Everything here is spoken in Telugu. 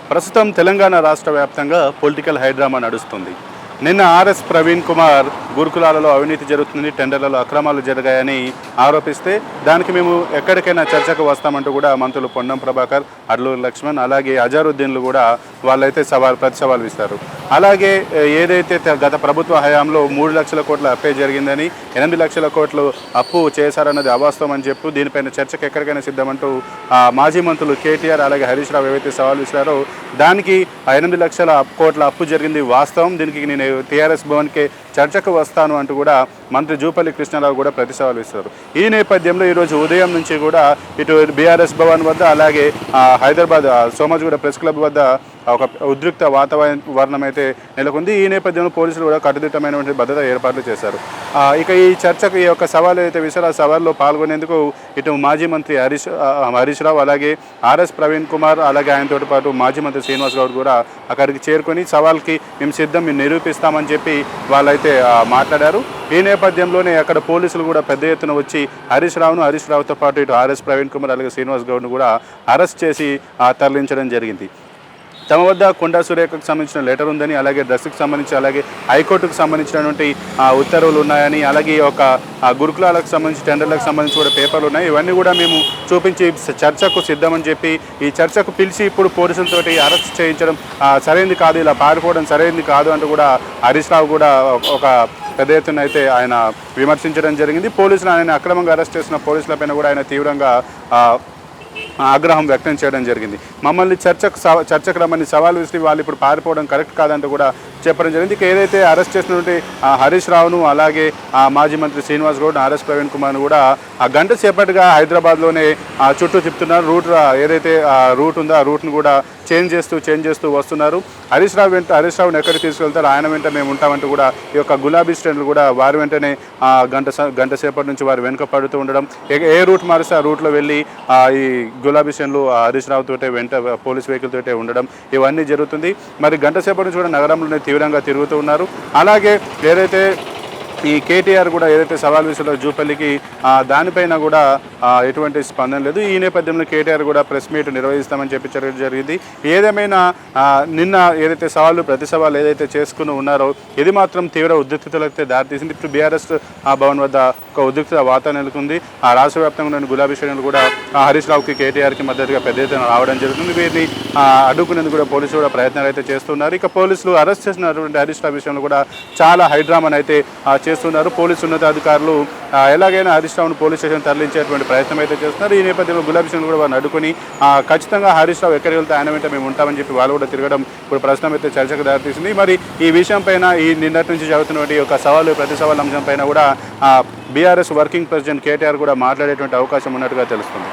ప్రస్తుతం తెలంగాణ రాష్ట్ర వ్యాప్తంగా పొలిటికల్ హైడ్రామా నడుస్తుంది. నిన్న ఆర్ఎస్ ప్రవీణ్ కుమార్ గురుకులాలలో అవినీతి జరుగుతుంది, టెండర్లలో అక్రమాలు జరిగాయని ఆరోపిస్తే దానికి మేము ఎక్కడికైనా చర్చకు వస్తామంటూ కూడా మంత్రులు పొన్నం ప్రభాకర్, అడ్లూరి లక్ష్మణ్ అలాగే అజారుద్దీన్లు కూడా వాళ్ళైతే ప్రతి సవాల్ ఇస్తారు. అలాగే ఏదైతే గత ప్రభుత్వ హయాంలో 3 లక్షల కోట్ల అప్పే జరిగిందని 8 లక్షల కోట్లు అప్పు చేశారన్నది అవాస్తవం అని చెప్పు దీనిపైన చర్చకు ఎక్కడికైనా సిద్ధమంటూ మాజీ మంత్రులు కేటీఆర్ అలాగే హరీష్ రావు ఏవైతే సవాల్ ఇస్తారో దానికి 8 లక్షల కోట్ల అప్పు జరిగింది వాస్తవం, దీనికి నేను టీఆర్ఎస్ భవన్కే చర్చకు వస్తాను అంటూ కూడా మంత్రి జూపల్లి కృష్ణారావు కూడా ప్రతి సవాల్ ఇస్తారు. ఈ నేపథ్యంలో ఈరోజు ఉదయం నుంచి కూడా ఇటు బీఆర్ఎస్ భవన్ వద్ద అలాగే హైదరాబాద్ సోమాజిగూడ ప్రెస్ క్లబ్ వద్ద ఒక ఉద్రిక్త వాతావరణం అయితే నెలకొంది. ఈ నేపథ్యంలో పోలీసులు కూడా కట్టుదిట్టమైనటువంటి భద్రతా ఏర్పాట్లు చేశారు. ఇక ఈ చర్చకు ఈ యొక్క సవాలు అయితే విశాల సవాల్లో పాల్గొనేందుకు ఇటు మాజీ మంత్రి హరీష్ రావు అలాగే ఆర్ఎస్ ప్రవీణ్ కుమార్ అలాగే ఆయనతో పాటు మాజీ మంత్రి శ్రీనివాస్ గౌడ్ కూడా అక్కడికి చేరుకొని సవాల్కి మేము సిద్ధం, మేము నిరూపిస్తామని చెప్పి వాళ్ళైతే మాట్లాడారు. ఈ నేపథ్యంలోనే అక్కడ పోలీసులు కూడా పెద్ద ఎత్తున వచ్చి హరీష్ రావుతో పాటు ఇటు ఆర్ఎస్ ప్రవీణ్ కుమార్ అలాగే శ్రీనివాస్ గౌడ్ను కూడా అరెస్ట్ చేసి తరలించడం జరిగింది. తమ వద్ద కొండా సురేఖకు సంబంధించిన లెటర్ ఉందని, అలాగే డ్రగ్స్కి సంబంధించి అలాగే హైకోర్టుకు సంబంధించినటువంటి ఉత్తర్వులు ఉన్నాయని, అలాగే ఒక గురుకులాలకు సంబంధించి టెండర్లకు సంబంధించి కూడా పేపర్లు ఉన్నాయి, ఇవన్నీ కూడా మేము చూపించి చర్చకు సిద్ధమని చెప్పి ఈ చర్చకు పిలిచి ఇప్పుడు పోలీసులతోటి అరెస్ట్ చేయించడం సరైనది కాదు, ఇలా పారిపోవడం సరైనది కాదు అంటూ కూడా హరీష్ రావు కూడా ఒక పెద్ద ఎత్తున అయితే ఆయన విమర్శించడం జరిగింది. పోలీసులు ఆయన అక్రమంగా అరెస్ట్ చేసిన పోలీసులపైన కూడా ఆయన తీవ్రంగా ఆగ్రహం వ్యక్తం చేయడం జరిగింది. మమ్మల్ని చర్చకు రమ్మని సవాల్ విసిరి వాళ్ళు ఇప్పుడు పారిపోవడం కరెక్ట్ కాదంటూ కూడా చెప్పడం జరిగింది. ఇక ఏదైతే అరెస్ట్ చేసినటువంటి హరీష్ రావును అలాగే మాజీ మంత్రి శ్రీనివాస్ గౌడ్, ఆర్ఎస్ ప్రవీణ్ కుమార్ను కూడా గంట సేపటిగా హైదరాబాద్లోనే చుట్టూ తిప్పుతున్నారు. ఏదైతే రూట్ ఉందో ఆ రూట్ను కూడా చేంజ్ చేస్తూ వస్తున్నారు. హరీష్ రావుని ఎక్కడికి తీసుకెళ్తారు, ఆయన వెంట మేము ఉంటామంటూ కూడా ఈ యొక్క గులాబీ శ్రేణులు కూడా వారి వెంటనే గంట సేపటి నుంచి వారు వెనుక పడుతూ ఉండడం, ఏ రూట్ మారిస్తే ఆ రూట్లో వెళ్ళి ఈ గులాబీ శ్రేణులు హరీష్ రావు తోటే వెంట పోలీస్ వెహికల్ తోటే ఉండడం ఇవన్నీ జరుగుతుంది. మరి గంట సేపటి నుంచి కూడా నగరంలోనే తీవ్రంగా తిరుగుతూ ఉన్నారు. అలాగే ఏదైతే ఈ కేటీఆర్ కూడా ఏదైతే సవాల్ విషయంలో జూపల్లికి దానిపైన కూడా ఎటువంటి స్పందన లేదు. ఈ నేపథ్యంలో కేటీఆర్ కూడా ప్రెస్ మీట్ నిర్వహిస్తామని చెప్పి జరిగింది. ఏదేమైనా నిన్న ఏదైతే ప్రతి సవాళ్ళు ఏదైతే చేసుకుని ఉన్నారో ఇది మాత్రం తీవ్ర ఉద్రిక్తతలైతే దారితీసింది. ఇప్పుడు బీఆర్ఎస్ భవన్ వద్ద ఒక ఉద్రిక్త వాతావరణం నెలకొంది. రాష్ట్ర వ్యాప్తంగా ఉన్న గులాబీ శ్రేణులు కూడా హరీష్ రావుకి కేటీఆర్కి మద్దతుగా పెద్ద ఎత్తున రావడం జరుగుతుంది. వీరిని అడ్డుకునేందుకు కూడా పోలీసులు కూడా ప్రయత్నాలు అయితే చేస్తున్నారు. ఇక పోలీసులు అరెస్ట్ చేసినటువంటి హరీష్ రావు విషయంలో కూడా చాలా హైడ్రామాను అయితే చేస్తున్నారు. పోలీసు ఉన్నతాధికారులు ఎలాగైనా హరీష్ రావును పోలీస్ స్టేషన్ తరలించేటువంటి ప్రయత్నం అయితే చేస్తున్నారు. ఈ నేపథ్యంలో గులాబీ శ్రేణులు కూడా వారిని అడ్డుకొని ఖచ్చితంగా హరీష్ రావు ఎక్కడికి వెళ్తే ఆయన వెంట మేము ఉంటామని చెప్పి వాళ్ళు కూడా తిరగడం ఇప్పుడు ప్రశ్న అయితే చర్చకు దారితీసింది. మరి ఈ విషయం పైన ఈ నిన్నటి నుంచి జరుగుతున్నటువంటి ఒక ప్రతి సవాల్ అంశం పైన కూడా బీఆర్ఎస్ వర్కింగ్ ప్రెసిడెంట్ కేటీఆర్ కూడా మాట్లాడేటువంటి అవకాశం ఉన్నట్టుగా తెలుస్తుంది.